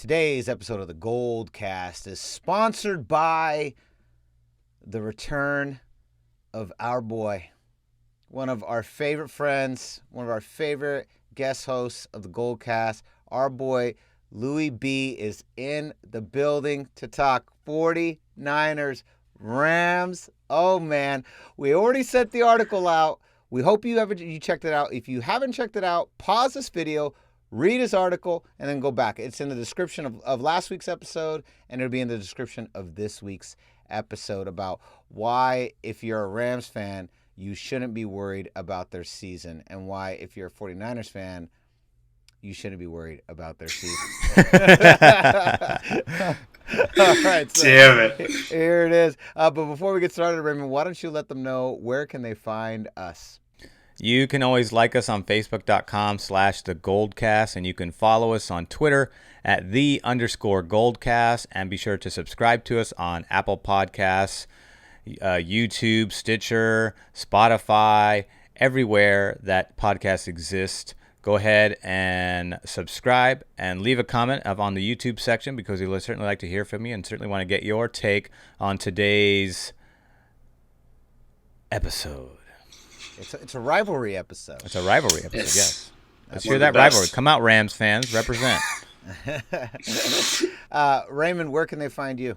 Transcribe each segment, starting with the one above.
Today's episode of the GoldCast is sponsored by the return of our boy, one of our favorite friends, one of our favorite guest hosts of the GoldCast. Our boy, Lewie B, is in the building to talk 49ers Rams. Oh, man. We already sent the article out. We hope you checked it out. If you haven't checked it out, pause this video, read his article, and then go back. It's in the description of last week's episode, and it'll be in the description of this week's episode about why, if you're a Rams fan, you shouldn't be worried about their season, and why, if you're a 49ers fan, you shouldn't be worried about their season. All right. So damn it. Here it is. But before we get started, Raymond, why don't you let them know where can they find us? You can always like us on Facebook.com/TheGoldCast, and you can follow us on Twitter at @the_Goldcast, and be sure to subscribe to us on Apple Podcasts, YouTube, Stitcher, Spotify, everywhere that podcasts exist. Go ahead and subscribe and leave a comment on the YouTube section, because we'd certainly like to hear from you and certainly want to get your take on today's episode. It's a rivalry episode. It's a rivalry episode, yes. Let's One hear of that the best. rivalry. Come out, Rams fans. Represent. Raymond, where can they find you?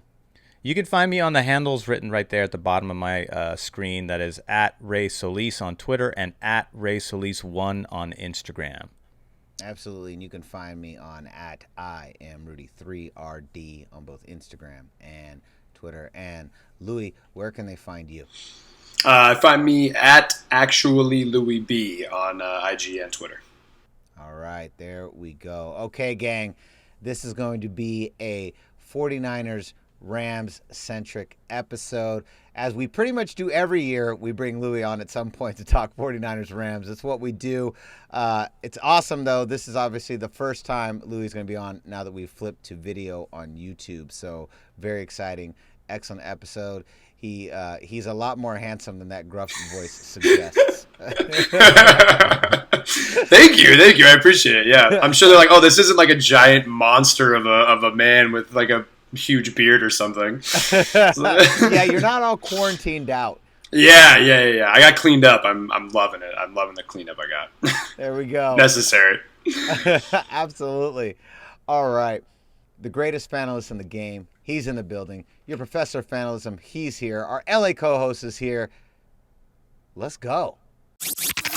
You can find me on the handles written right there at the bottom of my screen. That is @RaySolis on Twitter and @RaySolis1 on Instagram. Absolutely. And you can find me on @IamRudy3RD on both Instagram and Twitter. And Lewie, where can they find you? Find me at actually Lewie B on IG and Twitter. All right, there we go. Okay, gang, this is going to be a 49ers Rams-centric episode. As we pretty much do every year, we bring Lewie on at some point to talk 49ers Rams. It's what we do. It's awesome, though. This is obviously the first time Lewie's going to be on now that we've flipped to video on YouTube. So very exciting. Excellent episode. He's a lot more handsome than that gruff voice suggests. Thank you. I appreciate it. Yeah, I'm sure they're like, oh, this isn't like a giant monster of a man with like a huge beard or something. Yeah, you're not all quarantined out. Yeah. I got cleaned up. I'm loving it. I'm loving the cleanup I got. There we go. Necessary. Absolutely. All right. The greatest panelist in the game. He's in the building. Your professor of fanalism. He's here. Our LA co-host is here. Let's go.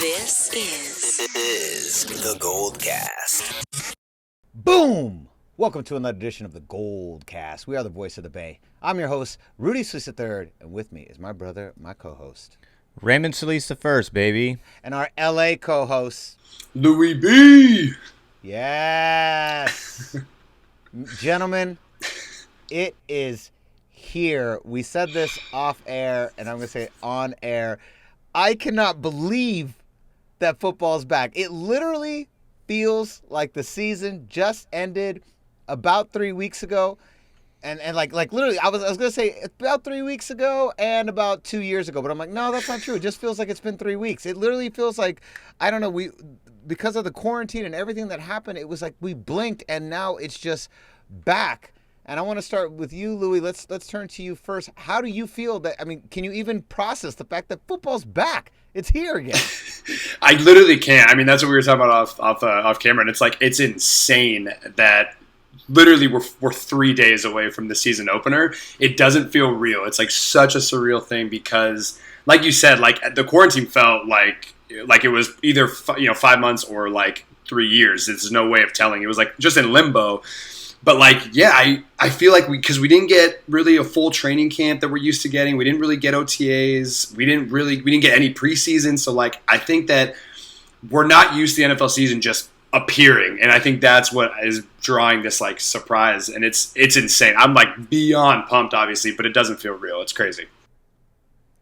This is the GoldCast. Boom! Welcome to another edition of the GoldCast. We are the voice of the Bay. I'm your host, Rudy Solis III, and with me is my brother, my co-host, Raymond Solis the first, baby. and our LA co-host, Lewie B. Yes! Gentlemen, it is here. We said this off air, and I'm going to say it on air. I cannot believe that football's back. It literally feels like the season just ended about 3 weeks ago. And like literally, I was going to say about 3 weeks ago and about 2 years ago. But I'm like, no, that's not true. It just feels like it's been 3 weeks. It literally feels like, I don't know, because of the quarantine and everything that happened, it was like we blinked and now it's just back. And I want to start with you, Lewie. Let's turn to you first. How do you feel that, I mean, can you even process the fact that football's back? It's here again. I literally can't. I mean, that's what we were talking about off camera, and it's like, it's insane that literally we're 3 days away from the season opener. It doesn't feel real. It's like such a surreal thing because, like you said, like the quarantine felt like it was either 5 months or like 3 years. There's no way of telling. It was like just in limbo. But like, yeah, I feel like because we didn't get really a full training camp that we're used to getting. We didn't really get OTAs. We didn't get any preseason. So like, I think that we're not used to the NFL season just appearing, and I think that's what is drawing this like surprise. And it's insane. I'm like beyond pumped, obviously, but it doesn't feel real. It's crazy.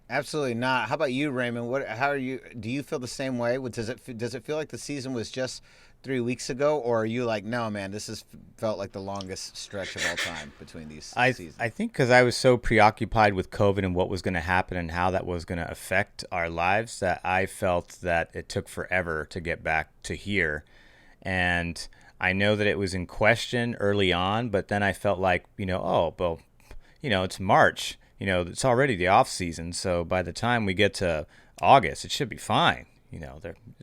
Absolutely not. How about you, Raymond? How are you? Do you feel the same way? Does it feel like the season was just 3 weeks ago, or are you like, no, man, this has felt like the longest stretch of all time between these seasons? I think because I was so preoccupied with COVID and what was going to happen and how that was going to affect our lives that I felt that it took forever to get back to here. And I know that it was in question early on, but then I felt like, oh, well, it's March. It's already the off season. So by the time we get to August, it should be fine.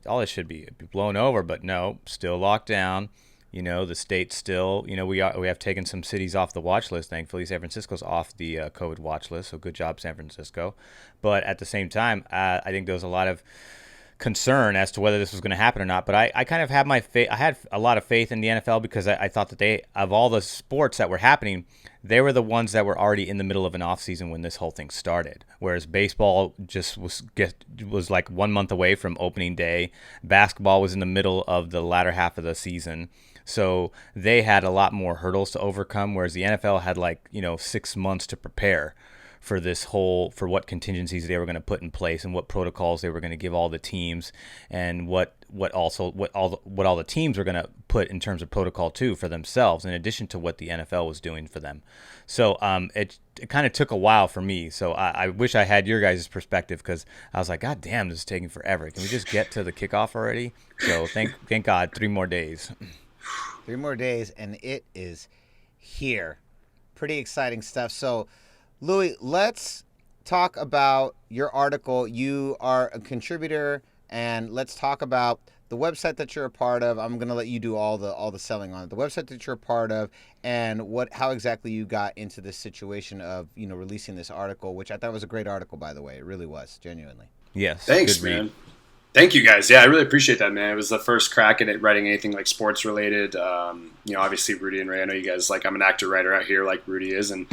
All this should be blown over, but no, still locked down. The state still, we have taken some cities off the watch list. Thankfully, San Francisco's off the COVID watch list. So good job, San Francisco. But at the same time, I think there was a lot of concern as to whether this was going to happen or not. But I kind of had I had a lot of faith in the NFL because I thought that of all the sports that were happening, they were the ones that were already in the middle of an off season when this whole thing started. Whereas baseball just was like 1 month away from opening day. Basketball was in the middle of the latter half of the season. So they had a lot more hurdles to overcome, whereas the NFL had 6 months to prepare for for what contingencies they were going to put in place and what protocols they were going to give all the teams, and what all the teams were going to put in terms of protocol too for themselves, in addition to what the NFL was doing for them. So it kind of took a while for me. So I wish I had your guys' perspective, because I was like, God damn, this is taking forever. Can we just get to the kickoff already? So thank God, 3 more days. 3 more days, and it is here. Pretty exciting stuff. So, Lewie, let's talk about your article. You are a contributor, and let's talk about the website that you're a part of. I'm going to let you do all the selling on it. The website that you're a part of, and how exactly you got into this situation of releasing this article, which I thought was a great article, by the way. It really was, genuinely. Yes. Thanks, man. Thank you, guys. Yeah, I really appreciate that, man. It was the first crack at it, writing anything like sports related. Obviously Rudy and Ray, I know you guys, I'm an actor writer out here like Rudy is. And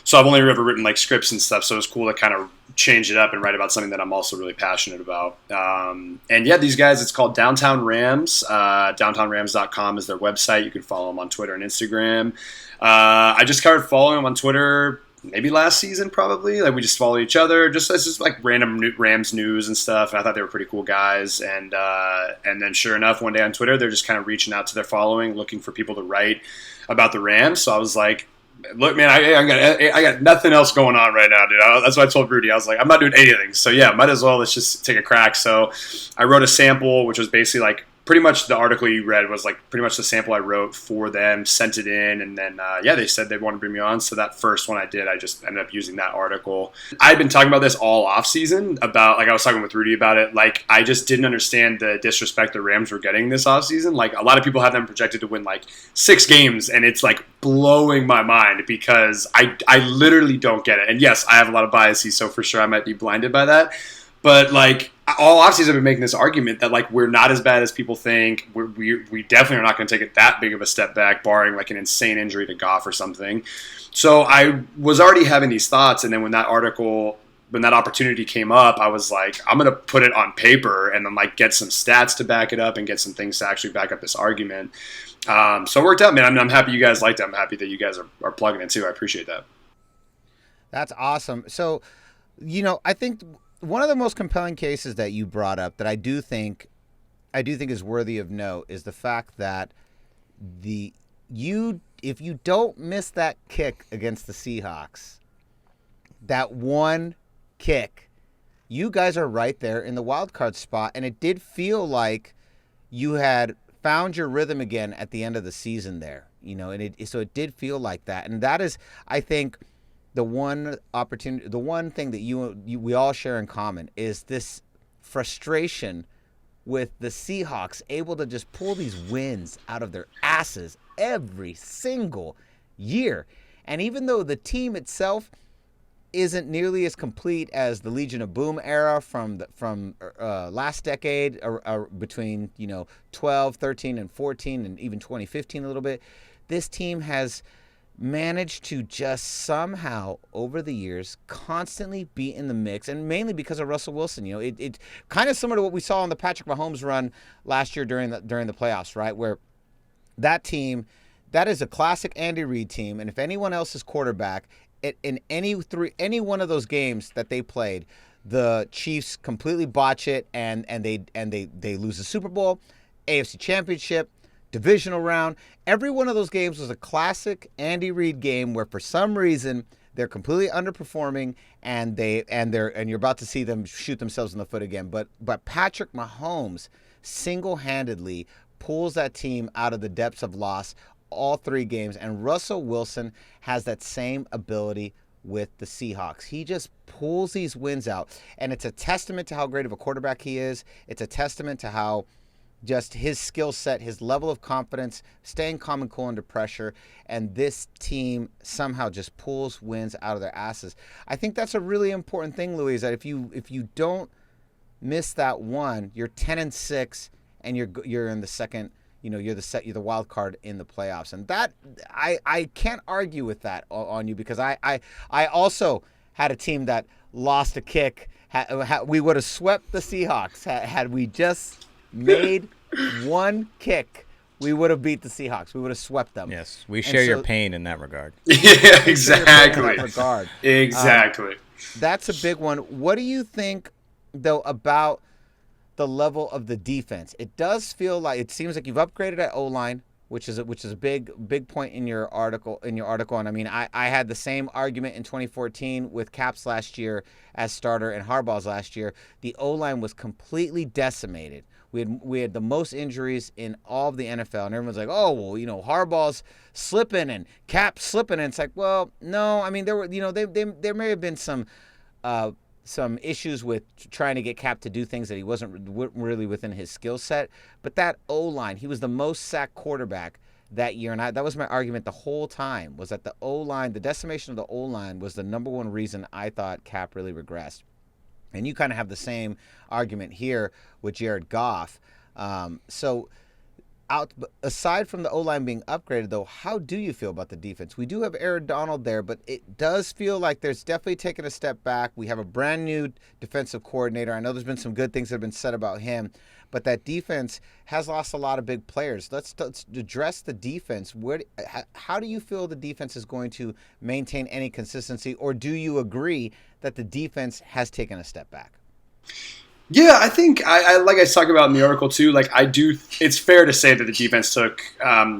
so I've only ever written scripts and stuff. So it's cool to kind of change it up and write about something that I'm also really passionate about. And yeah, these guys, it's called Downtown Rams. Downtownrams.com is their website. You can follow them on Twitter and Instagram. I just started following them on Twitter maybe last season, probably. We just follow each other, just random Rams news and stuff. And I thought they were pretty cool guys. And then sure enough, one day on Twitter, they're just kind of reaching out to their following, looking for people to write about the Rams. So I was like, look, man, I got nothing else going on right now, dude. That's what I told Rudy. I was like, I'm not doing anything. So yeah, might as well, let's just take a crack. So I wrote a sample, which was basically pretty much the article you read was pretty much the sample I wrote for them, sent it in, and then they said they wanted to bring me on. So that first one I did, I just ended up using that article. I'd been talking about this all off season, about I was talking with Rudy about it. I just didn't understand the disrespect the Rams were getting this off season. A lot of people have them projected to win 6 games, and it's blowing my mind, because I literally don't get it. And yes, I have a lot of biases, so for sure I might be blinded by that. But all offseason I've been making this argument that we're not as bad as people think. We definitely are not going to take it that big of a step back, barring an insane injury to Goff or something. So I was already having these thoughts, and then when that opportunity came up, I was like, I'm going to put it on paper and then get some stats to back it up and get some things to actually back up this argument. So it worked out, man. I'm happy you guys liked it. I'm happy that you guys are plugging it too. I appreciate that. That's awesome. So, I think one of the most compelling cases that you brought up that I do think is worthy of note is the fact that if you don't miss that kick against the Seahawks, that one kick, you guys are right there in the wild card spot, and it did feel like you had found your rhythm again at the end of the season there, so it did feel like that, and that is, I think, the one opportunity, the one thing that we all share in common is this frustration with the Seahawks able to just pull these wins out of their asses every single year. And even though the team itself isn't nearly as complete as the Legion of Boom era from last decade, or between 12, 13, and 14, and even 2015 a little bit, this team has managed to just somehow over the years constantly be in the mix, and mainly because of Russell Wilson. It kind of similar to what we saw on the Patrick Mahomes run last year during the playoffs, right? Where that team, that is a classic Andy Reid team, and if anyone else is quarterback in any one of those games that they played, the Chiefs completely botch it, and they lose the Super Bowl, AFC Championship, divisional round. Every one of those games was a classic Andy Reid game where for some reason they're completely underperforming, and you're about to see them shoot themselves in the foot again. But Patrick Mahomes single-handedly pulls that team out of the depths of loss all 3 games. And Russell Wilson has that same ability with the Seahawks. He just pulls these wins out. And it's a testament to how great of a quarterback he is. It's a testament to how just his skill set, his level of confidence, staying calm and cool under pressure, and this team somehow just pulls wins out of their asses. I think that's a really important thing, Louis, is that if you don't miss that one, you're 10-6, and you're in the second. You're the wild card in the playoffs, and that I can't argue with that on you, because I also had a team that lost a kick. We would have swept the Seahawks had we just made one kick. We would have beat the Seahawks. We would have swept them. Yes, we share your pain in that regard. Yeah, exactly. Exactly. That's a big one. What do you think, though, about the level of the defense? It does feel like, it seems like you've upgraded at O-line, which is a big point in your article. And I mean, I had the same argument in 2014 with Cap's last year as starter and Harbaugh's last year. The O-line was completely decimated. We had the most injuries in all of the NFL, and everyone's like, oh, well, Harbaugh's slipping and Cap's slipping, and it's like, well, no, I mean, there were, there may have been some issues with trying to get Cap to do things that he wasn't really within his skill set. But that O-line, he was the most sacked quarterback that year. And that was my argument the whole time, was that the O-line, the decimation of the O-line was the number one reason I thought Cap really regressed. And you kind of have the same argument here with Jared Goff. Aside from the O-line being upgraded, though, how do you feel about the defense? We do have Aaron Donald there, but it does feel like there's definitely taken a step back. We have a brand new defensive coordinator. I know there's been some good things that have been said about him, but that defense has lost a lot of big players. Let's address the defense. How do you feel the defense is going to maintain any consistency, or do you agree that the defense has taken a step back? Yeah, I think I like I talk about in the article too. Like I do, it's fair to say that the defense took. I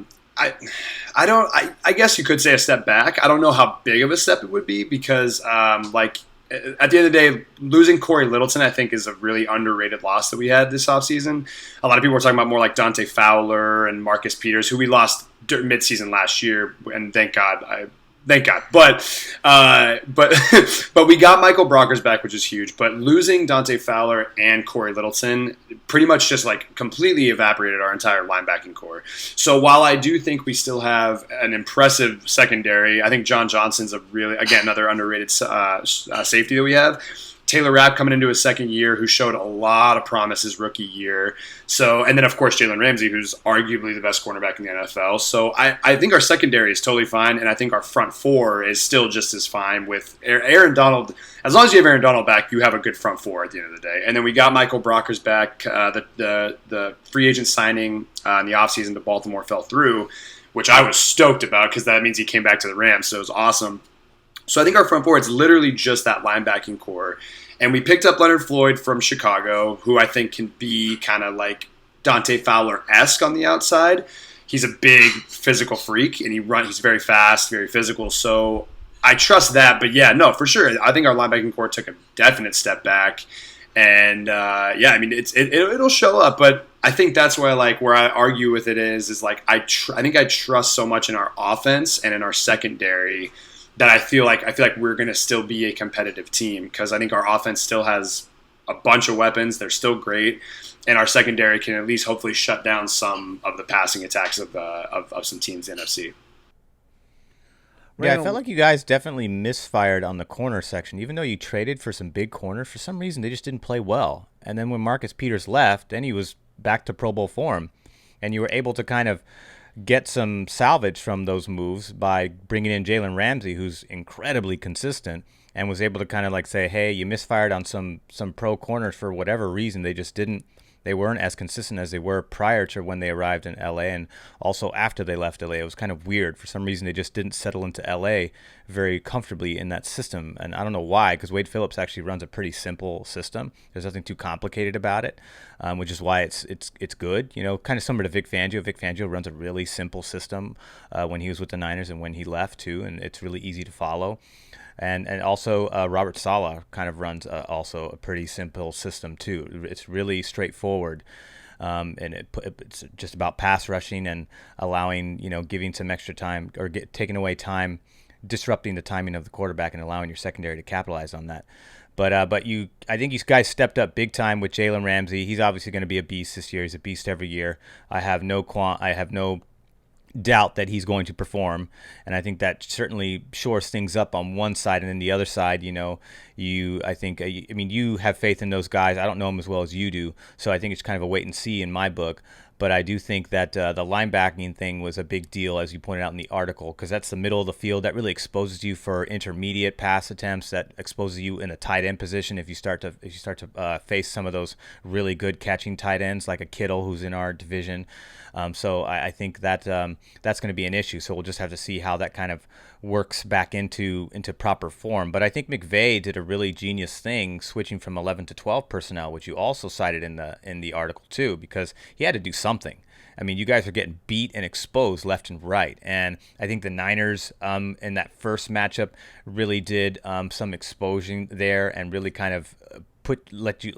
guess you could say a step back. I don't know how big of a step it would be, because at the end of the day, losing Corey Littleton, I think, is a really underrated loss that we had this offseason. A lot of people were talking about more like Dante Fowler and Marcus Peters, who we lost midseason last year, and thank God. But we got Michael Brockers back, which is huge. But losing Dante Fowler and Corey Littleton pretty much just like completely evaporated our entire linebacking core. So while I do think we still have an impressive secondary, I think John Johnson's another underrated safety that we have. Taylor Rapp coming into his second year, who showed a lot of promise his rookie year. And then, of course, Jalen Ramsey, who's arguably the best cornerback in the NFL. So I think our secondary is totally fine, and I think our front four is still just as fine with Aaron Donald. As long as you have Aaron Donald back, you have a good front four at the end of the day. And then we got Michael Brockers back. The free agent signing in the offseason to Baltimore fell through, which I was stoked about, because that means he came back to the Rams, so it was awesome. So I think our front four, it's literally just that linebacking core. And we picked up Leonard Floyd from Chicago, who I think can be kind of like Dante Fowler-esque on the outside. He's a big physical freak, and he's very fast, very physical. So I trust that. But yeah, no, for sure. I think our linebacking core took a definite step back. And I mean, it'll show up. But I think that's where I argue with it is like I think I trust so much in our offense and in our secondary that I feel like we're going to still be a competitive team, because I think our offense still has a bunch of weapons. They're still great, and our secondary can at least hopefully shut down some of the passing attacks of some teams in the NFC. Yeah, I felt like you guys definitely misfired on the corner section. Even though you traded for some big corners, for some reason they just didn't play well. And then when Marcus Peters left, then he was back to Pro Bowl form, and you were able to kind of get some salvage from those moves by bringing in Jalen Ramsey, who's incredibly consistent, and was able to kind of like say, hey, you misfired on some pro corners for whatever reason. They weren't as consistent as they were prior to when they arrived in LA, and also after they left LA. It was kind of weird. For some reason, they just didn't settle into LA very comfortably in that system. And I don't know why, because Wade Phillips actually runs a pretty simple system. There's nothing too complicated about it, which is why it's good. Kind of similar to Vic Fangio. Vic Fangio runs a really simple system when he was with the Niners and when he left too, and it's really easy to follow. And also Robert Saleh kind of runs also a pretty simple system too. It's really straightforward. And it's just about pass rushing and allowing, giving some extra time or taking away time, disrupting the timing of the quarterback and allowing your secondary to capitalize on that. But I think you guys stepped up big time with Jalen Ramsey. He's obviously going to be a beast this year. He's a beast every year. I have no doubt that he's going to perform, and I think that certainly shores things up on one side, and then the other side, you have faith in those guys. I don't know them as well as you do, so I think it's kind of a wait and see in my book. But I do think that the linebacking thing was a big deal, as you pointed out in the article, because that's the middle of the field. That really exposes you for intermediate pass attempts. That exposes you in a tight end position if you start to face some of those really good catching tight ends like a Kittle who's in our division. So I think that that's going to be an issue. So we'll just have to see how that kind of works back into proper form. But I think McVay did a really genius thing switching from 11 to 12 personnel, which you also cited in the article too, because he had to do something. I mean, you guys are getting beat and exposed left and right. And I think the Niners in that first matchup really did some exposing there and really kind of put you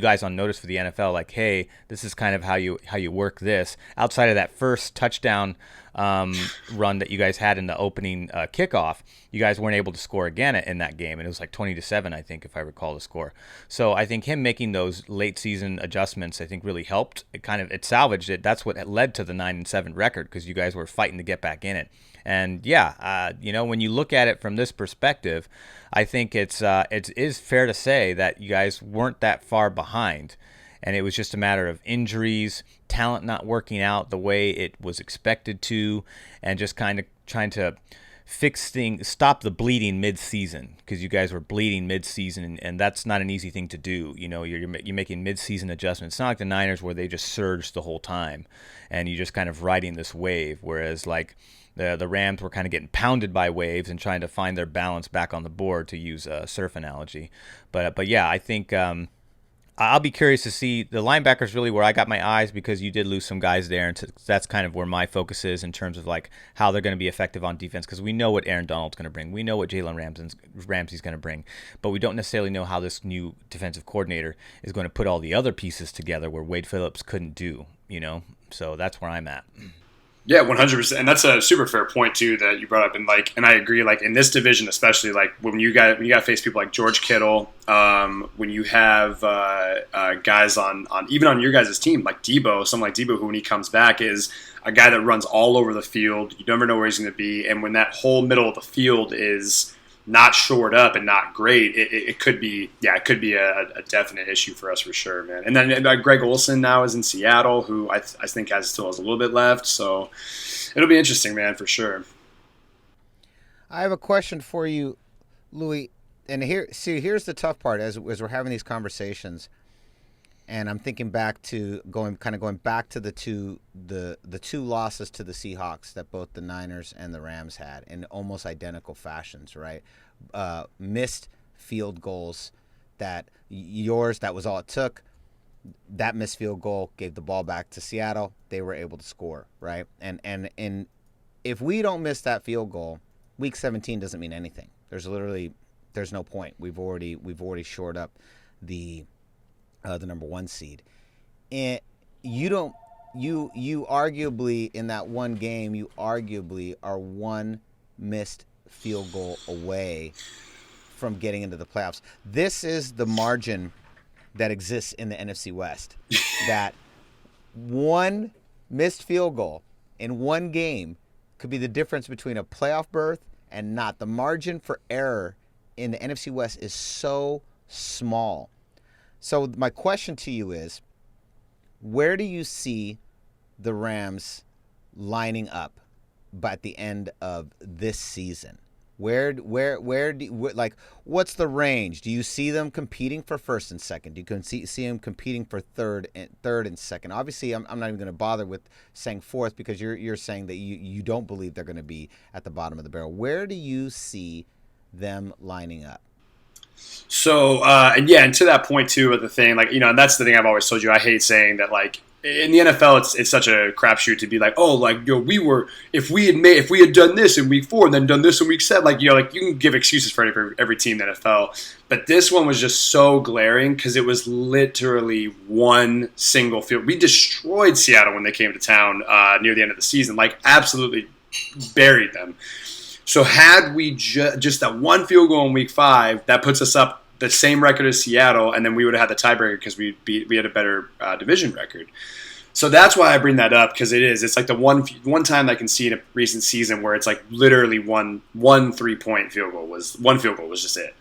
guys on notice for the NFL, like, hey, this is kind of how you work this. Outside of that first touchdown run that you guys had in the opening kickoff, you guys weren't able to score again in that game, and it was like 20-7, I think, if I recall the score. So I think him making those late season adjustments, I think, really helped. It salvaged it. That's what led to the 9-7 record, because you guys were fighting to get back in it. And yeah, when you look at it from this perspective, I think it is fair to say that you guys weren't that far behind, and it was just a matter of injuries, talent not working out the way it was expected to, and just kind of trying to stop the bleeding mid-season, because you guys were bleeding mid-season, and that's not an easy thing to do. You're making mid-season adjustments. It's not like the Niners where they just surged the whole time, and you're just kind of riding this wave, whereas like the Rams were kind of getting pounded by waves and trying to find their balance back on the board, to use a surf analogy. But yeah, I think I'll be curious to see the linebackers, really where I got my eyes, because you did lose some guys there, and that's kind of where my focus is in terms of like how they're going to be effective on defense, because we know what Aaron Donald's going to bring, we know what Jalen Ramsey's going to bring, but we don't necessarily know how this new defensive coordinator is going to put all the other pieces together where Wade Phillips couldn't do. So that's where I'm at. Yeah, 100%, and that's a super fair point too that you brought up. And I agree. Like in this division, especially, like when you got to face people like George Kittle, when you have guys on even on your guys' team like someone like Debo, who when he comes back is a guy that runs all over the field. You never know where he's going to be, and when that whole middle of the field is not shored up and not great, it could be a definite issue for us for sure, man. And then Greg Olsen now is in Seattle, who I think still has a little bit left, so it'll be interesting, man, for sure. I have a question for you, Louis, and here's the tough part as we're having these conversations, and I'm thinking back to going back to the two losses to the Seahawks that both the Niners and the Rams had in almost identical fashions, right? Missed field goals that was all it took. That missed field goal gave the ball back to Seattle. They were able to score, right? And if we don't miss that field goal, Week 17 doesn't mean anything. There's no point. We've already shored up the number one seed, and you arguably in that one game, you arguably are one missed field goal away from getting into the playoffs. This is the margin that exists in the NFC West. That one missed field goal in one game could be the difference between a playoff berth and not. The margin for error in the NFC West is so small. So my question to you is, where do you see the Rams lining up by the end of this season? What's the range? Do you see them competing for first and second? Do you see them competing for third and second? Obviously, I'm not even going to bother with saying fourth, because you're saying that you don't believe they're going to be at the bottom of the barrel. Where do you see them lining up? So, and to that point too, of the thing, and that's the thing I've always told you. I hate saying that, in the NFL, it's such a crapshoot to be like, oh, like, yo, if we had done this in week 4 and then done this in week 7, like, you know, like you can give excuses for every team in the NFL, but this one was just so glaring because it was literally one single field. We destroyed Seattle when they came to town near the end of the season, like absolutely buried them. So had we just that one field goal in week 5, that puts us up the same record as Seattle, and then we would have had the tiebreaker because we had a better division record. So that's why I bring that up, because it's like the one time I can see in a recent season where it's like literally one 3-point field goal was just it.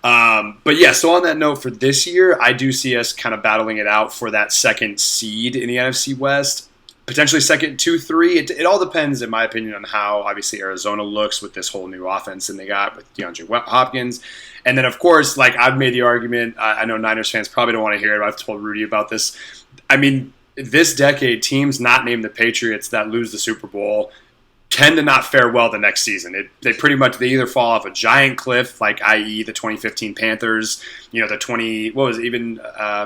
But yeah, so on that note, for this year, I do see us kind of battling it out for that second seed in the NFC West. Potentially second, 2, 3. It all depends, in my opinion, on how obviously Arizona looks with this whole new offense and they got with DeAndre Hopkins. And then, of course, like I've made the argument, I know Niners fans probably don't want to hear it, but I've told Rudy about this. I mean, this decade, teams not named the Patriots that lose the Super Bowl tend to not fare well the next season. They pretty much, they either fall off a giant cliff, like i.e. the 2015 Panthers, you know, I'm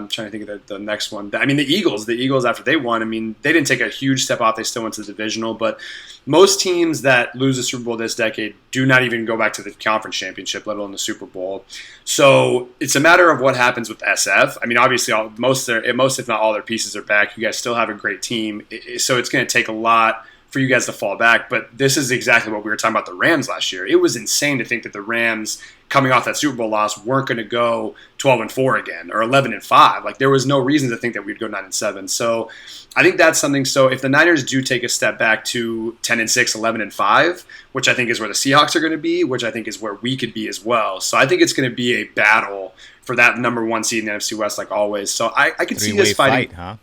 trying to think of the next one. I mean, the Eagles after they won, I mean, they didn't take a huge step off. They still went to the divisional, but most teams that lose the Super Bowl this decade do not even go back to the conference championship, let alone the Super Bowl. So it's a matter of what happens with SF. I mean, obviously most if not all their pieces are back. You guys still have a great team. So it's going to take a lot for you guys to fall back, but this is exactly what we were talking about the Rams last year. It was insane to think that the Rams, coming off that Super Bowl loss, weren't going to go 12-4 again or 11-5. Like there was no reason to think that we'd go 9-7. So I think that's something. So if the Niners do take a step back to 10-6, 11-5, which I think is where the Seahawks are going to be, which I think is where we could be as well. So I think it's going to be a battle for that number 1 seed in the NFC West, like always. So I can see us fighting. Huh?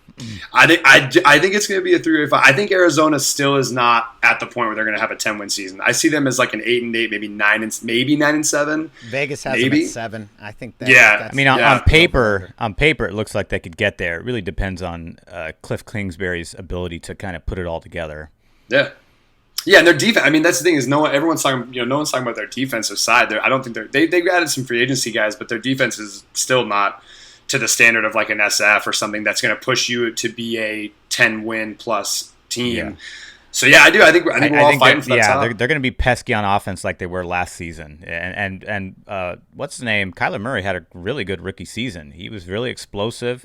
I think it's going to be a 3-way fight. I think Arizona still is not at the point where they're going to have a 10-win season. I see them as like an 8-8, maybe 9-7. Vegas has them at 7. I think that. Yeah, I mean, on paper, it looks like they could get there. It really depends on Cliff Kingsbury's ability to kind of put it all together. Yeah. Yeah, and their defense. I mean, that's the thing is no one's talking about their defensive side. I don't think they added some free agency guys, but their defense is still not to the standard of like an SF or something that's going to push you to be a 10-win plus team. Yeah. So yeah, I do. I think we're all fighting for that top. They're going to be pesky on offense like they were last season. And what's his name? Kyler Murray had a really good rookie season. He was really explosive,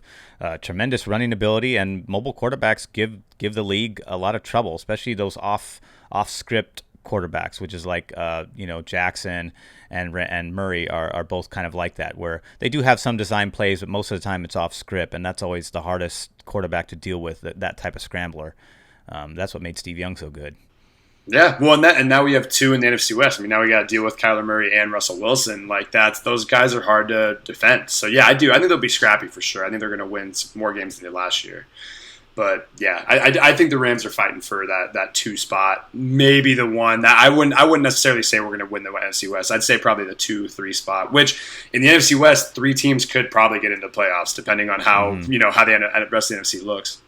tremendous running ability, and mobile quarterbacks give the league a lot of trouble, especially those off script quarterbacks, which is like Jackson and Murray are both kind of like that, where they do have some design plays, but most of the time it's off script, and that's always the hardest quarterback to deal with, that type of scrambler. That's what made Steve Young so good. Yeah, well, and now we have 2 in the NFC West. I mean, now we got to deal with Kyler Murray and Russell Wilson. Like those guys are hard to defend. So yeah, I do. I think they'll be scrappy for sure. I think they're going to win more games than they did last year. But yeah, I think the Rams are fighting for that 2 spot, maybe the 1. That I wouldn't necessarily say we're going to win the NFC West. I'd say probably the 2-3 spot. Which in the NFC West, 3 teams could probably get into the playoffs, depending on how how the rest of the NFC looks.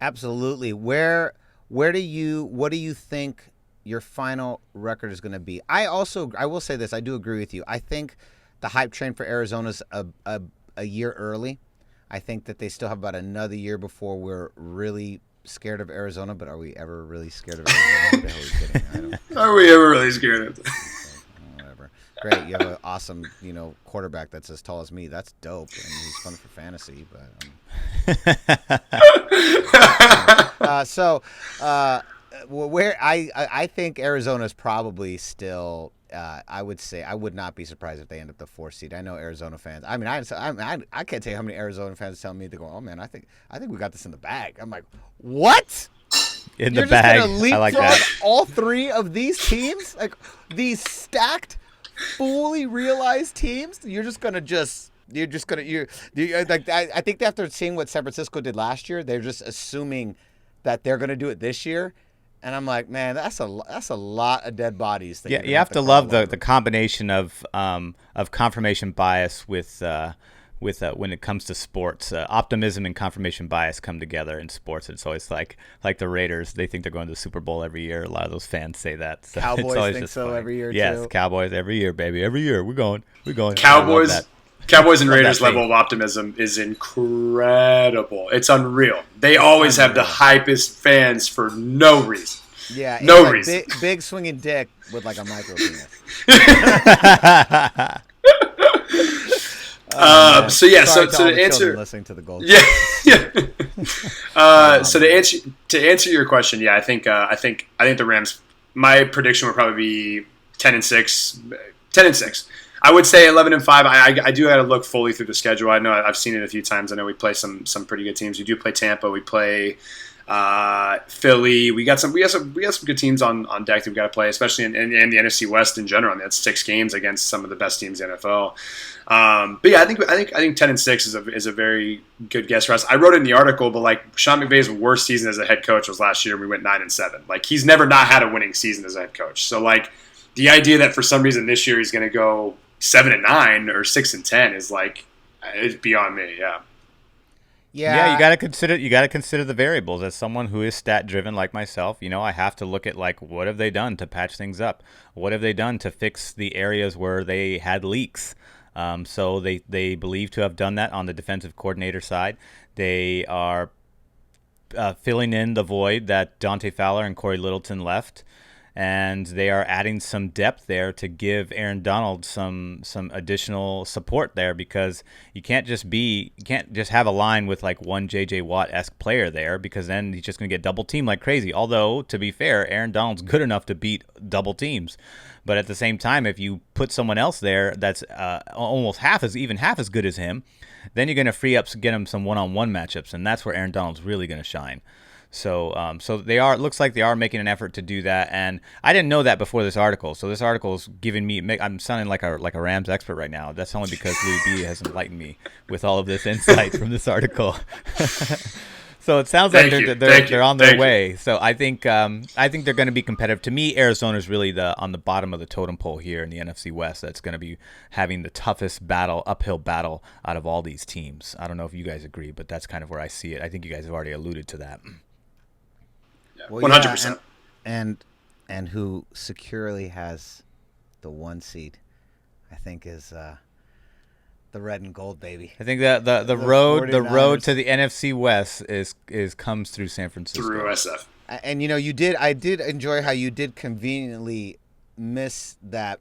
Absolutely. What do you think your final record is going to be? I will say this. I do agree with you. I think the hype train for Arizona's a year early. I think that they still have about another year before we're really scared of Arizona. But are we ever really scared of Arizona? Are we ever really scared of them? Whatever. Great. You have an awesome, quarterback that's as tall as me. That's dope. And he's fun for fantasy. But where I think Arizona is probably still. I would say I would not be surprised if they end up the 4th seed. I know Arizona fans. I mean, I can't tell you how many Arizona fans tell me they go, "Oh man, I think we got this in the bag." I'm like, "What? In the bag?" I like that. All 3 of these teams, like these stacked, fully realized teams. I think after seeing what San Francisco did last year, they're just assuming that they're gonna do it this year. And I'm like, man, that's a lot of dead bodies. Yeah, you have to love the combination of confirmation bias with when it comes to sports. Optimism and confirmation bias come together in sports. It's always like the Raiders. They think they're going to the Super Bowl every year. A lot of those fans say that. So Cowboys it's always think just so funny. every year, yes, too. Cowboys every year, baby. Every year we're going. Cowboys. Cowboys and Love that Raiders faith. level of optimism is incredible. It's unreal. They always have the hypest fans for no reason. Yeah, it's No like reason. Big swinging dick with like a micro penis. So yeah, Sorry so all to the answer, children listening to the Gold. yeah. So to answer your question, yeah, I think the Rams. My prediction would probably be 10-6. 10-6. I would say 11-5. I do have to look fully through the schedule. I know I've seen it a few times. I know we play some pretty good teams. We do play Tampa. We play Philly. We got some good teams on deck that we got to play, especially in the NFC West in general. I mean, that's 6 games against some of the best teams in the NFL. But yeah, I think 10-6 is a very good guess for us. I wrote in the article, but like Sean McVay's worst season as a head coach was last year. We went 9-7. Like he's never not had a winning season as a head coach. So like the idea that for some reason this year he's going to go 7-9 or 6-10 is like it's beyond me. Yeah. Yeah, you got to consider the variables. As someone who is stat driven like myself, I have to look at like what have they done to patch things up? What have they done to fix the areas where they had leaks? So they believe to have done that on the defensive coordinator side. They are filling in the void that Dante Fowler and Corey Littleton left. And they are adding some depth there to give Aaron Donald some additional support there, because you can't just have a line with like one J.J. Watt-esque player there, because then he's just going to get double teamed like crazy. Although, to be fair, Aaron Donald's good enough to beat double teams. But at the same time, if you put someone else there that's almost half as good as him, then you're going to free up to get him some one-on-one matchups, and that's where Aaron Donald's really going to shine. So they are. It looks like they are making an effort to do that, and I didn't know that before this article. So this article is giving me. I'm sounding like a Rams expert right now. That's only because Lewie B has enlightened me with all of this insight from this article. So it sounds like they're on their way. So I think they're going to be competitive. To me, Arizona is really on the bottom of the totem pole here in the NFC West. That's going to be having the toughest uphill battle out of all these teams. I don't know if you guys agree, but that's kind of where I see it. I think you guys have already alluded to that. 100%. And who securely has the 1 seed, I think, is the red and gold baby. I think that the road to the NFC West comes through San Francisco. Through SF. And I did enjoy how you did conveniently miss that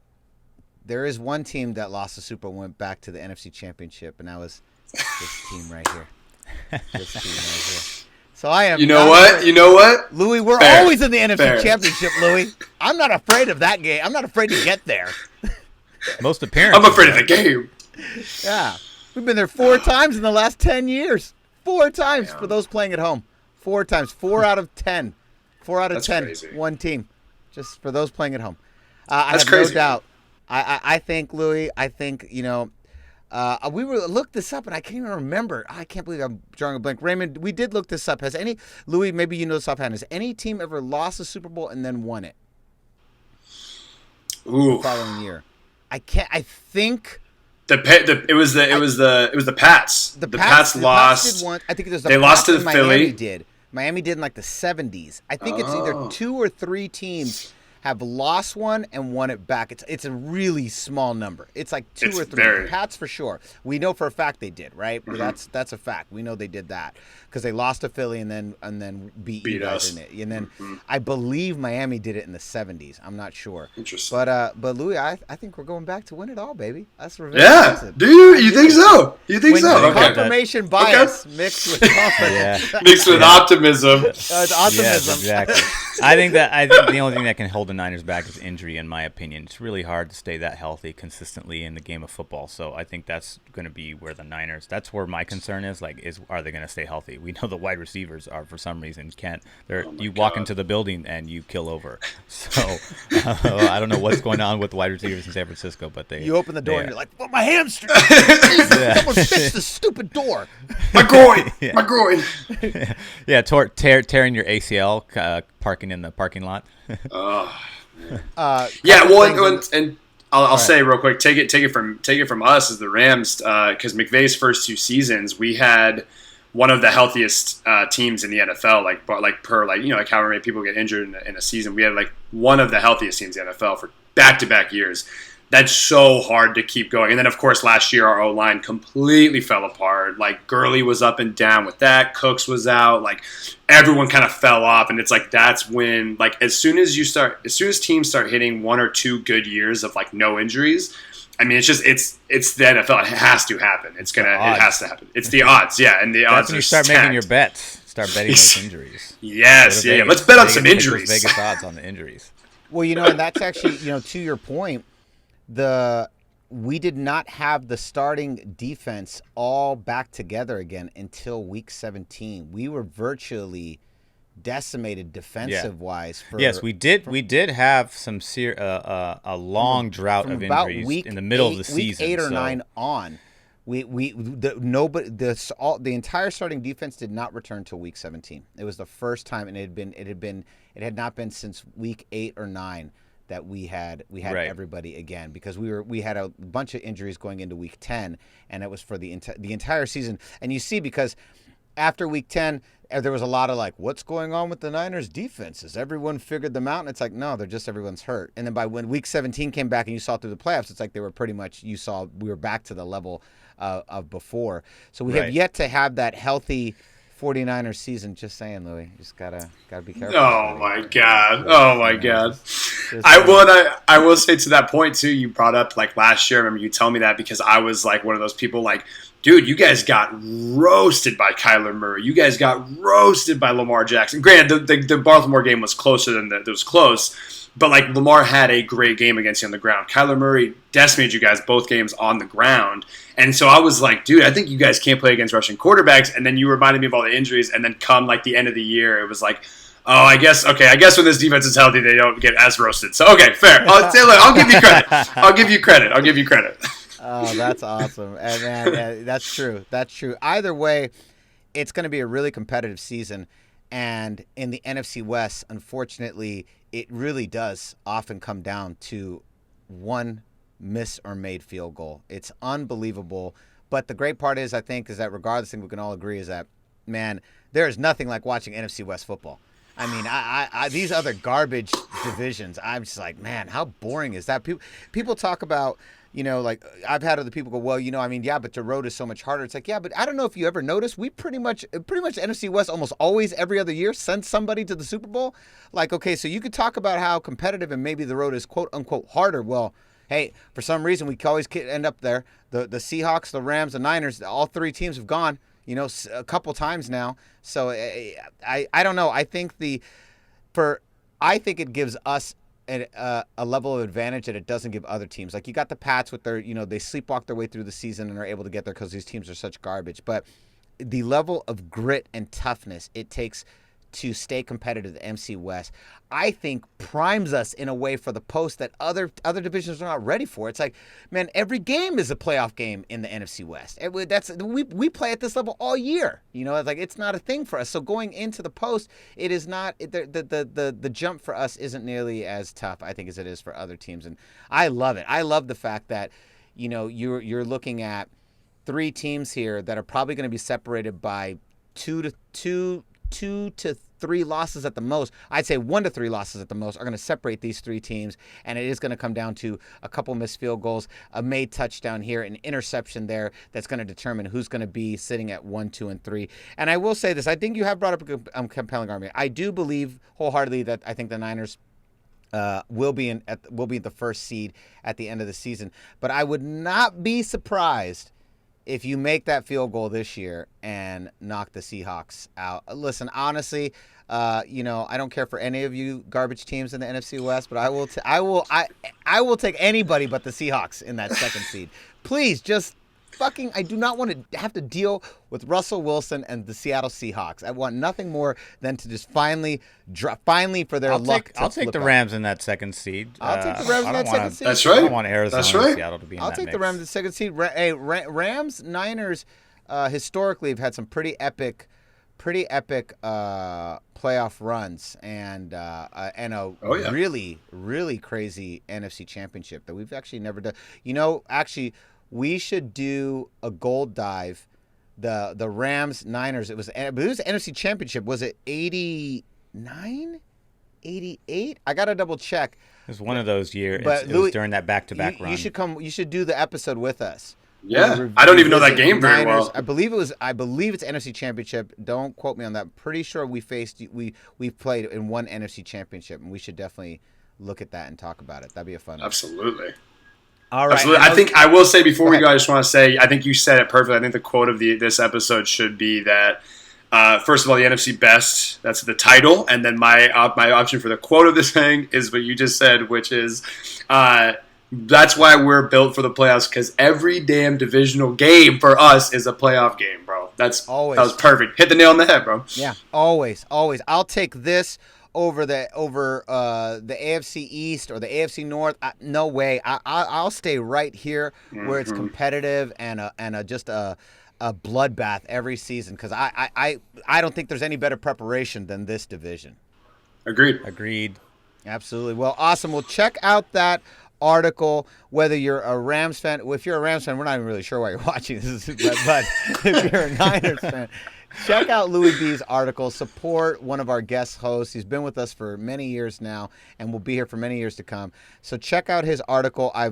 there is one team that lost the Super Bowl, went back to the NFC Championship, and that was this team right here. This team right here. So I am. You know what? Louis, we're Fair. always in the NFC Fair. Championship, Louis. I'm not afraid of that game. I'm not afraid to get there. Most appearances. I'm afraid of the game. Yeah. We've been there 4 times in the last 10 years. 4 times for those playing at home. 4 times. 4 out of 10. 4 out of That's 10. crazy. One team. Just for those playing at home. I That's have crazy. no doubt. I think, Louis, we looked this up, and I can't even remember. I can't believe I'm drawing a blank. Raymond, we did look this up. Louis, maybe you know this offhand, has any team ever lost a Super Bowl and then won it? Ooh. The following year. I think It was the Pats. The Pats lost. Did once. I think it was They lost to the Miami Philly. Miami did in like the 70s. I think it's either 2 or 3 teams have lost one and won it back. It's a really small number. It's like 2 or 3. The Pats for sure. We know for a fact they did, right? Mm-hmm. That's a fact. We know they did that because they lost to Philly and then beat you guys us. in it. And then I believe Miami did it in the 70s. I'm not sure. Interesting. But Louis, I think we're going back to win it all, baby. That's revenge. Yeah. Do you think so? You think When so? Okay. Confirmation bias mixed with confidence. Mixed with optimism. It's optimism. Yes, exactly. I think the only thing that can hold the Niners back is injury, in my opinion. It's really hard to stay that healthy consistently in the game of football. So I think that's going to be where the Niners. That's where my concern is. Are they going to stay healthy? We know the wide receivers are, for some reason, can't. You walk into the building and you kill over. So I don't know what's going on with the wide receivers in San Francisco, but you open the door and you're like, "Well, my hamstring! Someone fix the stupid door!" My groin. My groin. Yeah, tearing your ACL, parking in the parking lot. Yeah, well, and I'll say real quick, take it from us as the Rams, because McVay's first 2 seasons, we had one of the healthiest teams in the NFL. Like how many people get injured in a season. We had like one of the healthiest teams in the NFL for back-to-back years. that's so hard to keep going. And then, of course, last year our O-line completely fell apart. Like, Gurley was up and down with that. Cooks was out. Like, everyone kind of fell off. And it's like, that's when, like, as soon as teams start hitting 1 or 2 good years of, like, no injuries, I mean, it's the NFL. It has to happen. It has to happen. It's the odds, yeah. And the odds when are you start stacked. making your bets. Start betting those injuries. Yes, yeah. Let's bet on some injuries. Vegas odds on the injuries. Well, and that's actually, to your point, we did not have the starting defense all back together again until week 17. We were virtually decimated defensive-wise. Yes, we did. We did have some a long drought of injuries in the middle of the season. Week 8 or 9 on. The entire starting defense did not return till week 17. It was the first time, and it had not been since week 8 or 9 that we had right. Everybody again, because we had a bunch of injuries going into week 10, and it was for the entire season. And you see, because after week 10, there was a lot of like, what's going on with the Niners defense? Has everyone figured them out? And it's like, no, they're just everyone's hurt. And then by when week 17 came back and you saw through the playoffs, it's like they were pretty much, we were back to the level of before. So we have yet to have that healthy 49ers season. Just saying, Louie, you just gotta be careful. Oh my god! I will say to that point too. You brought up like last year. I remember you telling me that, because I was like one of those people like, dude, you guys got roasted by Kyler Murray. You guys got roasted by Lamar Jackson. Granted, the Baltimore game was closer than it was close. But, like, Lamar had a great game against you on the ground. Kyler Murray decimated you guys both games on the ground. And so I was like, dude, I think you guys can't play against rushing quarterbacks. And then you reminded me of all the injuries. And then come, like, the end of the year, it was like, oh, I guess when this defense is healthy, they don't get as roasted. So, okay, fair. I'll give you credit. I'll give you credit. Oh, that's awesome. And, man, that's true. That's true. Either way, it's going to be a really competitive season. And in the NFC West, unfortunately, it really does often come down to one miss or made field goal. It's unbelievable. But the great part is, I think, is that regardless, I think we can all agree is that, man, there is nothing like watching NFC West football. I mean, I these other garbage divisions, I'm just like, man, how boring is that? People talk about, like I've had other people go, well, yeah, but the road is so much harder. It's like, yeah, but I don't know if you ever noticed, we pretty much NFC West almost always every other year sends somebody to the Super Bowl. Like, okay, so you could talk about how competitive and maybe the road is quote unquote harder. Well, hey, for some reason we always end up there. The Seahawks, the Rams, the Niners, all 3 teams have gone, a couple times now. So I don't know. I think it gives us a level of advantage that it doesn't give other teams. Like, you got the Pats with their, they sleepwalk their way through the season and are able to get there because these teams are such garbage. But the level of grit and toughness it takes to stay competitive at the NFC West, I think primes us in a way for the post that other divisions are not ready for. It's like, man, every game is a playoff game in the NFC West. We play at this level all year. It's like, it's not a thing for us. So going into the post, it is not the jump for us isn't nearly as tough, I think, as it is for other teams. And I love it. I love the fact that you're looking at 3 teams here that are probably going to be separated by 2 to 3 losses at the most. I'd say 1 to 3 losses at the most are going to separate these 3 teams, and it is going to come down to a couple missed field goals, a made touchdown here, an interception there that's going to determine who's going to be sitting at 1, 2, and 3. And I will say this: I think you have brought up a compelling argument. I do believe wholeheartedly that I think the Niners will be the first seed at the end of the season, but I would not be surprised if you make that field goal this year and knock the Seahawks out. Listen, honestly, I don't care for any of you garbage teams in the NFC West, but I will take anybody but the Seahawks in that second seed. Please, just I do not want to have to deal with Russell Wilson and the Seattle Seahawks. I want nothing more than to just finally for their luck. I'll take the Rams in that second seed. I'll take the Rams in that second seed. That's right. I don't want Arizona and Seattle to be in that mix. I'll take the Rams in the second seed. Rams, Niners, historically have had some pretty epic playoff runs and a really, really crazy NFC championship that we've actually never done. Actually, we should do a gold dive. The Rams Niners. It was NFC championship. Was it 89? 88? I got to double check. It was one of those years. But It Louis, was during that back-to-back run. You should come. You should do the episode with us. Yeah, I don't even know that game very well. I believe it's NFC Championship. Don't quote me on that. Pretty sure we played in one NFC Championship, and we should definitely look at that and talk about it. That'd be a fun one. Absolutely. All right. Absolutely. I think I will say before we go, I just want to say I think you said it perfectly. I think the quote of this episode should be that first of all, the NFC best. That's the title, and then my option for the quote of this thing is what you just said, which is. That's why we're built for the playoffs, because every damn divisional game for us is a playoff game, bro. That was perfect. Hit the nail on the head, bro. Yeah, always. I'll take this over the AFC East or the AFC North. No way. I'll stay right here where it's competitive and just a bloodbath every season, because I don't think there's any better preparation than this division. Agreed. Absolutely. Well, awesome. We'll check out that article, whether you're a Rams fan. Well, if you're a Rams fan, we're not even really sure why you're watching this, but if you're a Niners fan, check out Lewie B's article. Support one of our guest hosts. He's been with us for many years now and will be here for many years to come. So check out his article. I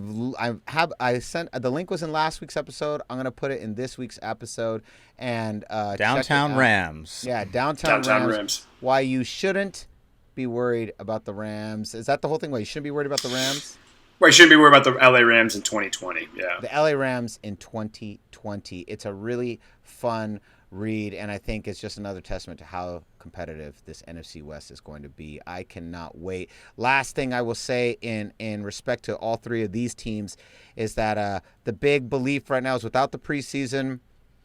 sent the link was in last week's episode. I'm going to put it in this week's episode. And Downtown Rams. Yeah, Downtown Rams. Why you shouldn't be worried about the Rams. Is that the whole thing? Why you shouldn't be worried about the Rams? Well, you shouldn't be worried about the LA Rams in 2020. Yeah. The LA Rams in 2020. It's a really fun read, and I think it's just another testament to how competitive this NFC West is going to be. I cannot wait. Last thing I will say in respect to all three of these teams is that the big belief right now is without the preseason,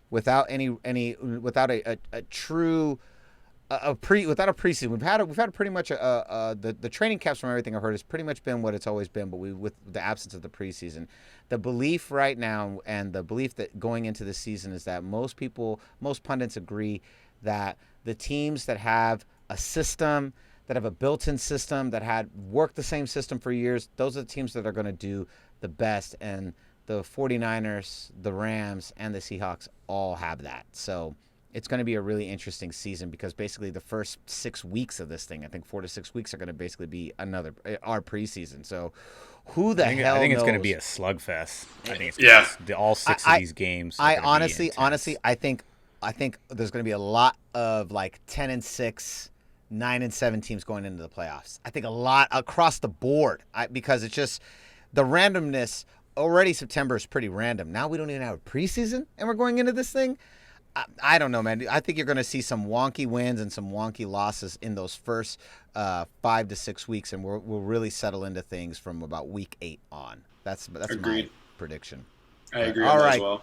without a true without a preseason, we've had pretty much the training camps, from everything I've heard, has pretty much been what it's always been, but with the absence of the preseason, the belief right now and the belief that going into the season is that most pundits agree that the teams that have a system, that have a built-in system, that had worked the same system for years, those are the teams that are going to do the best, and the 49ers, the Rams, and the Seahawks all have that. So it's going to be a really interesting season, because basically the first 6 weeks of this thing, I think 4 to 6 weeks, are going to basically be our preseason. So who the hell knows? I think it's going to be a slugfest. I think it's all six of these games. Honestly, I think there's going to be a lot of like 10-6, 9-7 teams going into the playoffs. I think a lot across the board, because it's just the randomness. Already September is pretty random. Now we don't even have a preseason, and we're going into this thing. I don't know, man. I think you're going to see some wonky wins and some wonky losses in those first 5 to 6 weeks, and we'll really settle into things from about week 8 on. That's my prediction. I agree on that as well.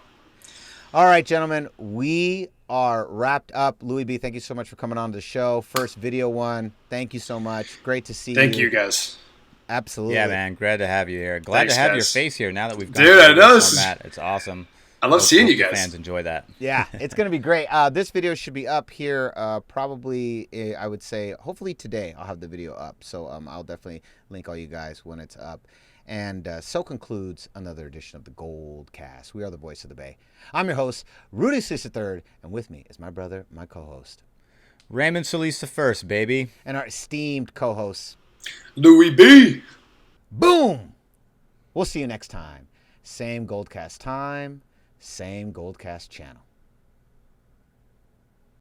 All right, gentlemen, we are wrapped up. Lewie B, thank you so much for coming on the show. First video one. Thank you so much. Great to see you. Thank you, guys. Absolutely. Yeah, man. Glad to have you here. Glad to have your face here now that we've gone I know this format. It's awesome. I love seeing you guys. Fans enjoy that. Yeah, it's going to be great. This video should be up here probably, I would say, hopefully today I'll have the video up. So I'll definitely link all you guys when it's up. And so concludes another edition of the GoldCast. We are the voice of the Bay. I'm your host, Rudy Solis III, and with me is my brother, my co-host, Raymond Solis the First, baby. And our esteemed co-host, Lewie B. Boom! We'll see you next time. Same GoldCast time. Same GoldCast channel.